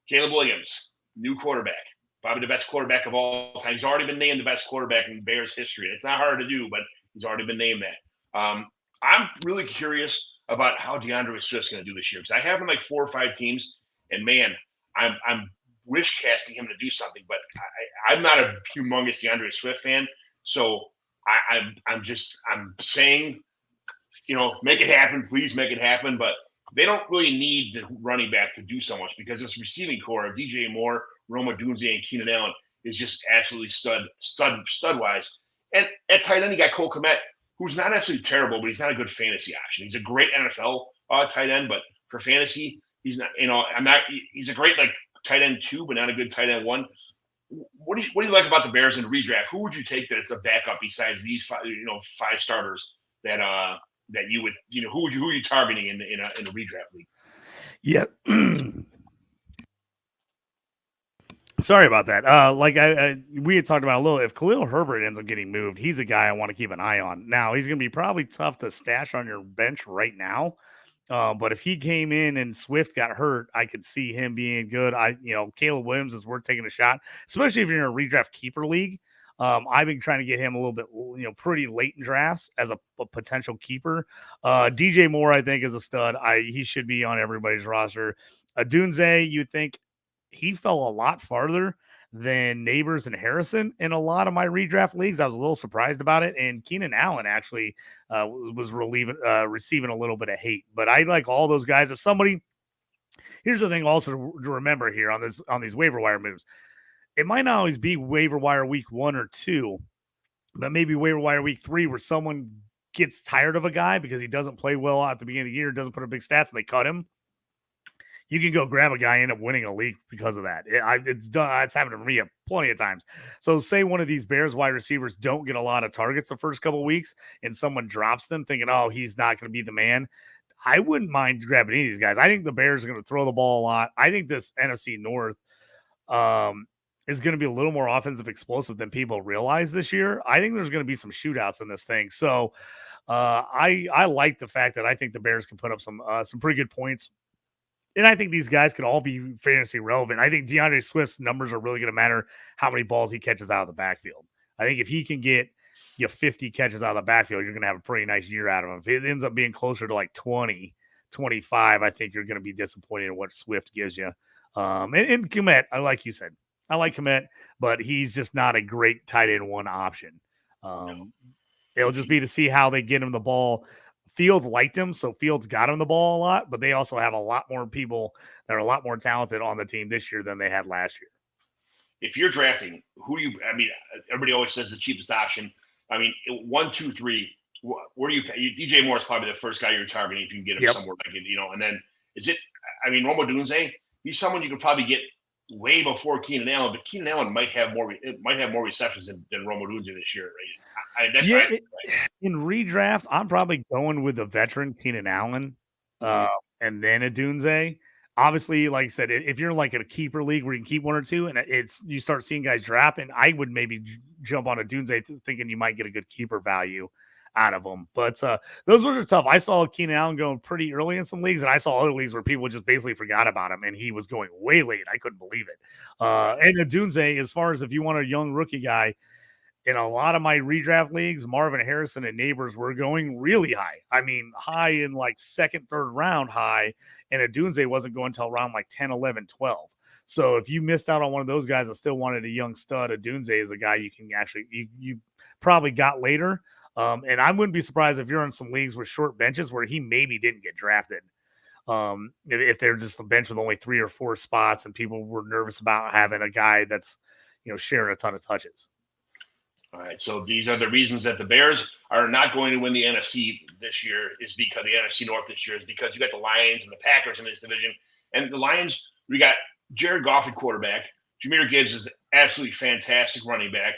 Caleb Williams, new quarterback, probably the best quarterback of all time. He's already been named the best quarterback in Bears history. It's not hard to do, but he's already been named that. I'm really curious about how DeAndre Swift's going to do this year because I have him like 4 or 5 teams, and man, I'm wish casting him to do something, but I'm not a humongous DeAndre Swift fan. So I'm saying, make it happen. Please make it happen. But they don't really need the running back to do so much because this receiving core of DJ Moore, Roma Dunze, and Keenan Allen is just absolutely stud wise. And at tight end, you got Cole Kmet, who's not absolutely terrible, but he's not a good fantasy option. He's a great NFL tight end, but for fantasy, he's not. He's a great tight end 2, but not a good tight end 1. What do you like about the Bears in the redraft? Who would you take that it's a backup besides these 5 starters that you would who are you targeting in a redraft league? Yeah. Sorry about that. We had talked about a little. If Khalil Herbert ends up getting moved, he's a guy I want to keep an eye on. Now he's going to be probably tough to stash on your bench right now. But if he came in and Swift got hurt, I could see him being good. Caleb Williams is worth taking a shot, especially if you're in a redraft keeper league. I've been trying to get him a little bit, pretty late in drafts as a potential keeper. DJ Moore, I think, is a stud. He should be on everybody's roster. Dunze, you'd think he fell a lot farther than Neighbors and Harrison in a lot of my redraft leagues. I was a little surprised about it. And Keenan Allen actually was receiving a little bit of hate. But I like all those guys. Here's the thing also to remember here on these waiver wire moves. It might not always be waiver wire week 1 or 2, but maybe waiver wire week 3 where someone gets tired of a guy because he doesn't play well at the beginning of the year, doesn't put up big stats, and they cut him. You can go grab a guy and end up winning a league because of that. It's done. It's happened to me plenty of times. So say one of these Bears wide receivers don't get a lot of targets the first couple of weeks and someone drops them thinking, oh, he's not going to be the man. I wouldn't mind grabbing any of these guys. I think the Bears are going to throw the ball a lot. I think this NFC North is going to be a little more offensive explosive than people realize this year. I think there's going to be some shootouts in this thing. So I like the fact that I think the Bears can put up some pretty good points. And I think these guys can all be fantasy relevant. I think DeAndre Swift's numbers are really going to matter how many balls he catches out of the backfield. I think if he can get 50 catches out of the backfield, you're going to have a pretty nice year out of him. If it ends up being closer to like 20, 25, I think you're going to be disappointed in what Swift gives you. And Kmet, like you said, I like Kmet, but he's just not a great tight end 1 option. It'll just be to see how they get him the ball. Fields liked him, so Fields got him the ball a lot, but they also have a lot more people that are a lot more talented on the team this year than they had last year. If you're drafting, everybody always says the cheapest option. I mean, 1, 2, 3. Where do you DJ Moore is probably the first guy you're targeting if you can get him somewhere like it, and then is it? I mean, Rome Odunze, he's someone you could probably get way before Keenan Allen, but Keenan Allen might have more receptions than Rome Odunze this year, right? In redraft, I'm probably going with the veteran Keenan Allen, and then Odunze. Obviously, like I said, if you're like in a keeper league where you can keep one or two, and you start seeing guys drop, and I would maybe jump on Odunze thinking you might get a good keeper value out of them. But those ones are tough. I saw Keenan Allen going pretty early in some leagues, and I saw other leagues where people just basically forgot about him, and he was going way late. I couldn't believe it. And Odunze, as far as if you want a young rookie guy, in a lot of my redraft leagues, Marvin Harrison and Neighbors were going really high. I mean, high in like second, third round high, and Odunze wasn't going until around like 10, 11, 12. So if you missed out on one of those guys and still wanted a young stud, Odunze is a guy you can actually you probably got later. And I wouldn't be surprised if you're in some leagues with short benches where he maybe didn't get drafted. If they're just a bench with only 3 or 4 spots and people were nervous about having a guy that's sharing a ton of touches. All right, so these are the reasons that the Bears are not going to win the NFC this year is because the NFC North this year is because you got the Lions and the Packers in this division. And the Lions, we got Jared Goff at quarterback. Jahmyr Gibbs is absolutely fantastic running back.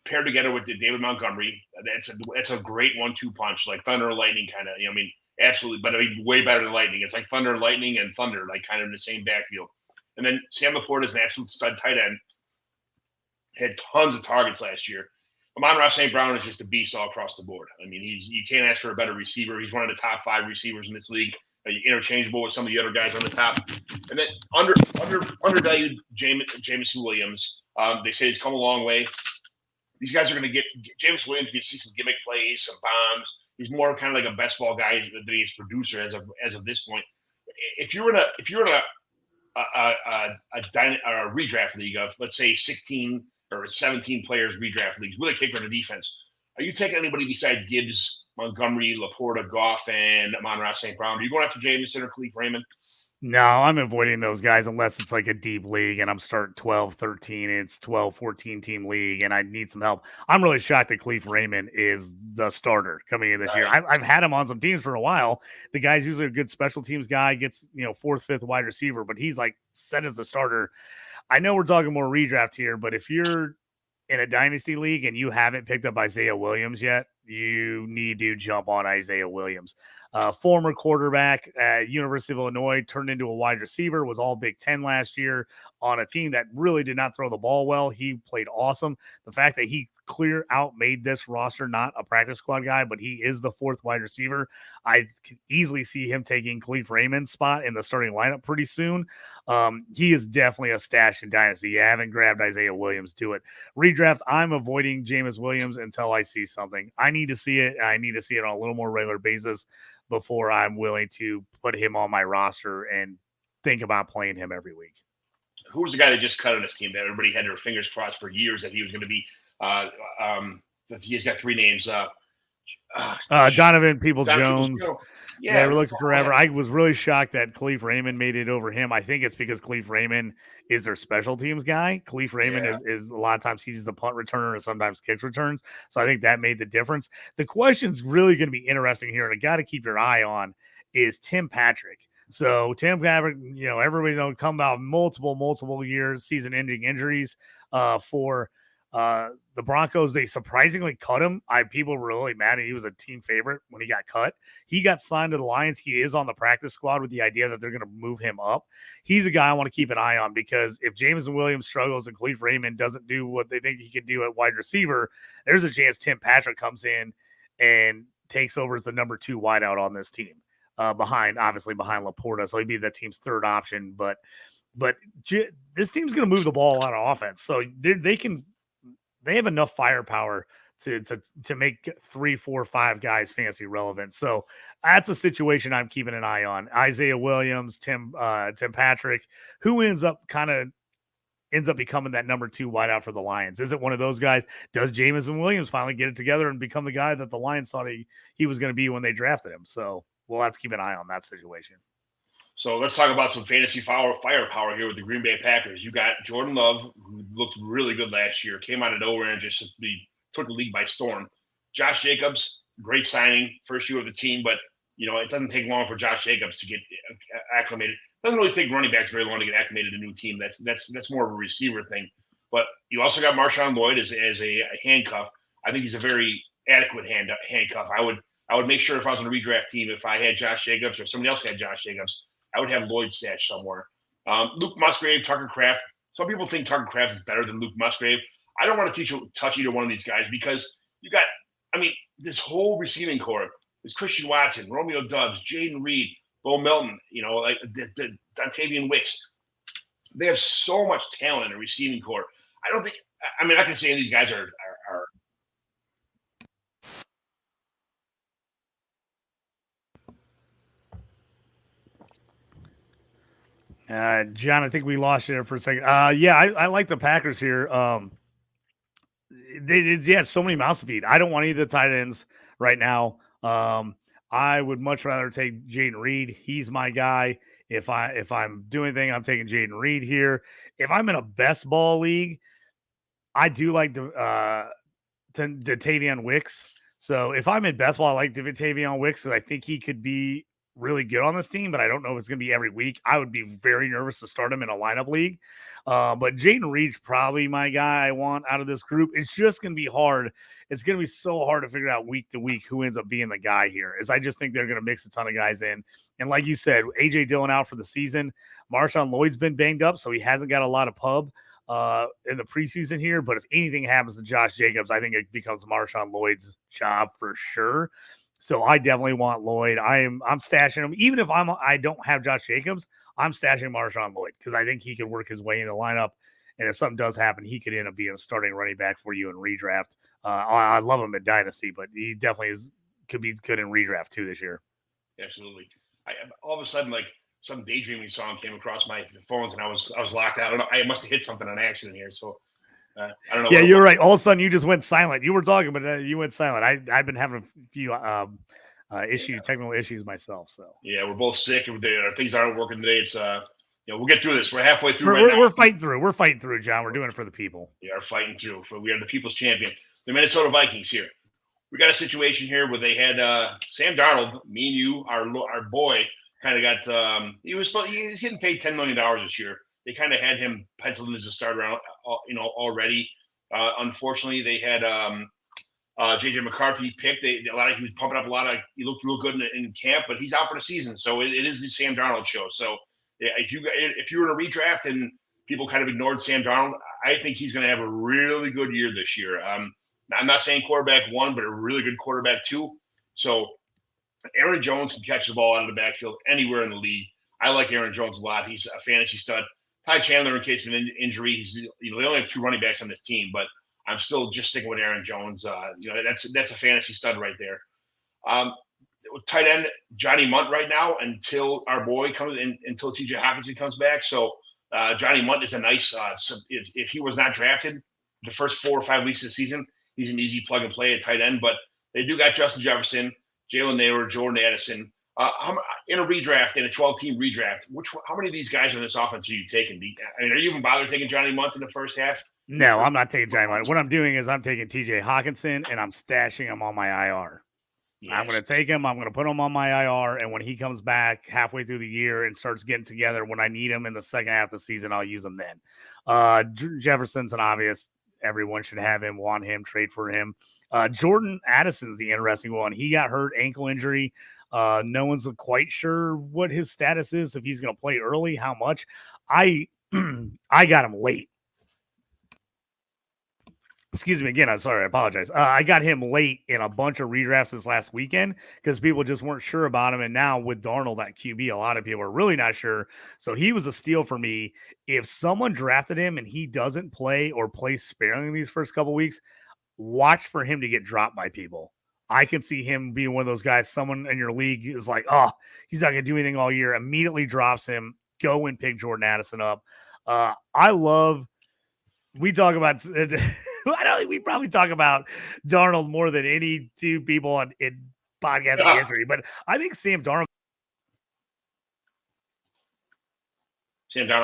Paired together with David Montgomery, that's a great 1-2 punch, like thunder and lightning kind of. I mean, absolutely, but I mean, way better than lightning. It's like thunder and lightning and thunder, like kind of in the same backfield. And then Sam Laporta is an absolute stud tight end. Had tons of targets last year. Amon-Ra St. Brown is just a beast all across the board. I mean, you can't ask for a better receiver. He's one of the top 5 receivers in this league. Interchangeable with some of the other guys on the top. And then undervalued Jameson Williams. They say he's come a long way. These guys are going to get Jameson Williams. You can see some gimmick plays, some bombs. He's more kind of like a best ball guy than he's a producer as of this point. If you're in a redraft league of, let's say, 16 or 17 players redraft leagues with a kicker and a defense, are you taking anybody besides Gibbs, Montgomery, Laporta, Goff, and Amon-Ra St. Brown? Are you going after Jameson or Khalif Raymond? No, I'm avoiding those guys unless it's like a deep league and I'm starting 12, 13, it's 12, 14 team league and I need some help. I'm really shocked that Khalif Raymond is the starter coming in this year. I've had him on some teams for a while. The guy's usually a good special teams guy, gets, 4th, 5th wide receiver, but he's like set as the starter. I know we're talking more redraft here, but if you're in a dynasty league and you haven't picked up Isaiah Williams yet, you need to jump on Isaiah Williams. Former quarterback at University of Illinois, turned into a wide receiver, was all Big Ten last year on a team that really did not throw the ball well. He played awesome. The fact that he clear out made this roster not a practice squad guy, but he is the 4th wide receiver. I can easily see him taking Khalif Raymond's spot in the starting lineup pretty soon. He is definitely a stash in Dynasty. You haven't grabbed Isaiah Williams, do it. Redraft, I'm avoiding Jameis Williams until I see something. I need to see it. I need to see it on a little more regular basis before I'm willing to put him on my roster and think about playing him every week. Who was the guy that just cut on his team that everybody had their fingers crossed for years that he was going to be he's got 3 names. Donovan Peoples-Jones. Yeah, we're looking forever. I was really shocked that Khalif Raymond made it over him. I think it's because Khalif Raymond is their special teams guy. Khalif Raymond is a lot of times he's the punt returner and sometimes kick returns. So I think that made the difference. The question's really going to be interesting here, and I got to keep your eye on is Tim Patrick. So Tim Patrick, everybody knows come out multiple years, season-ending injuries for the Broncos. They surprisingly cut him. People were really mad. He was a team favorite when he got cut. He got signed to the Lions. He is on the practice squad with the idea that they're going to move him up. He's a guy I want to keep an eye on because if Jameson Williams struggles and Khalif Raymond doesn't do what they think he can do at wide receiver, there's a chance Tim Patrick comes in and takes over as the number 2 wideout on this team. Behind Laporta. So he'd be the team's 3rd option. But this team's going to move the ball a lot of offense. So they have enough firepower to make 3, 4, 5 guys fantasy relevant. So that's a situation I'm keeping an eye on. Isaiah Williams, Tim Patrick, who ends up becoming that number 2 wideout for the Lions. Is it one of those guys? Does Jameson Williams finally get it together and become the guy that the Lions thought he was going to be when they drafted him? So we'll have to keep an eye on that situation. So let's talk about some fantasy firepower here with the Green Bay Packers. You got Jordan Love, who looked really good last year, came out of nowhere and just took the league by storm. Josh Jacobs, great signing, first year of the team, but it doesn't take long for Josh Jacobs to get acclimated. It doesn't really take running backs very long to get acclimated to a new team. That's more of a receiver thing. But you also got Marshawn Lloyd as a handcuff. I think he's a very adequate handcuff. I would make sure if I was on a redraft team, if I had Josh Jacobs or somebody else had Josh Jacobs, I would have Lloyd stashed somewhere. Luke Musgrave, Tucker Kraft. Some people think Tucker Kraft is better than Luke Musgrave. I don't want to touch either one of these guys because you got, this whole receiving corps is Christian Watson, Romeo Doubs, Jaden Reed, Bo Melton, like the Dontavian Wicks. They have so much talent in the receiving corps. I don't think, I'm not going to say these guys are John, I think we lost you there for a second. Yeah, I like the Packers here. So many mouths to feed. I don't want either tight ends right now. I would much rather take Jaden Reed. He's my guy. If I'm doing anything, I'm taking Jaden Reed here. If I'm in a best ball league, I do like the Tavion Wicks. So if I'm in best ball, I like Tavion Wicks, and I think he could be really good on this team, but I don't know if it's going to be every week. I would be very nervous to start him in a lineup league. But Jaden Reed's probably my guy I want out of this group. It's just going to be hard. It's going to be so hard to figure out week to week who ends up being the guy here, as I just think they're going to mix a ton of guys in. And like you said, A.J. Dillon out for the season. Marshawn Lloyd's been banged up, so he hasn't got a lot of pub in the preseason here. But if anything happens to Josh Jacobs, I think it becomes Marshawn Lloyd's job for sure. So I definitely want Lloyd. I'm stashing him. Even if I don't have Josh Jacobs, I'm stashing Marshawn Lloyd because I think he could work his way in the lineup. And if something does happen, he could end up being a starting running back for you in redraft. I love him at Dynasty, but he definitely could be good in redraft too this year. Absolutely. All of a sudden, like some daydreaming song came across my phones, and I was locked out. I don't know. I must have hit something on accident here. So I don't know. Yeah, you're right. All of a sudden, you just went silent. You were talking, but you went silent. I've been having a few technical issues myself. So yeah, we're both sick, and things aren't working today. It's we'll get through this. We're halfway through. We're fighting through. We're fighting through, John. We're doing it for the people. We are fighting through. We are the people's champion, the Minnesota Vikings. Here, we got a situation here where they had Sam Darnold. Me and you, our boy, kind of got. He's getting paid $10 million this year. They kind of had him penciled in as a starter out, already. Unfortunately, they had JJ McCarthy picked. He was pumping up a lot of. He looked real good in camp, but he's out for the season. So it is the Sam Darnold show. So if you were in a redraft and people kind of ignored Sam Darnold, I think he's going to have a really good year this year. I'm not saying quarterback one, but a really good quarterback two. So Aaron Jones can catch the ball out of the backfield anywhere in the league. I like Aaron Jones a lot. He's a fantasy stud. Ty Chandler, in case of an injury, they only have two running backs on this team, but I'm still just sticking with Aaron Jones. That's a fantasy stud right there. Tight end Johnny Munt right now until our boy comes in, until TJ Hockenson comes back. So Johnny Munt is a nice. If he was not drafted the first 4 or 5 weeks of the season, he's an easy plug and play at tight end. But they do got Justin Jefferson, Jalen Naylor, Jordan Addison. In a redraft, in a 12-team redraft, how many of these guys in this offense are you taking? Are you even bothered taking Johnny Munt in the first half? No, I'm not taking Johnny Munt. What I'm doing is I'm taking TJ Hockenson and I'm stashing him on my IR. Yes. I'm going to take him. I'm going to put him on my IR. And when he comes back halfway through the year and starts getting together, when I need him in the second half of the season, I'll use him then. Jefferson's an obvious. Everyone should have him, want him, trade for him. Jordan Addison's the interesting one. He got hurt, ankle injury. No one's quite sure what his status is, if he's going to play early, how much. I got him late. Excuse me again. I'm sorry. I apologize. I got him late in a bunch of redrafts this last weekend because people just weren't sure about him. And now with Darnold at QB, a lot of people are really not sure. So he was a steal for me. If someone drafted him and he doesn't play or play sparingly these first couple weeks, watch for him to get dropped by people. I can see him being one of those guys. Someone in your league is like, oh, he's not going to do anything all year. Immediately drops him. Go and pick Jordan Addison up. We talk about. I don't think we probably talk about Darnold more than any two people in podcasting history, but I think Sam Darnold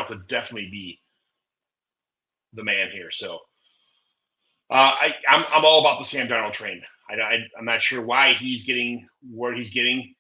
could definitely be the man here. So I'm all about the Sam Darnold train. I'm not sure why he's getting where he's getting.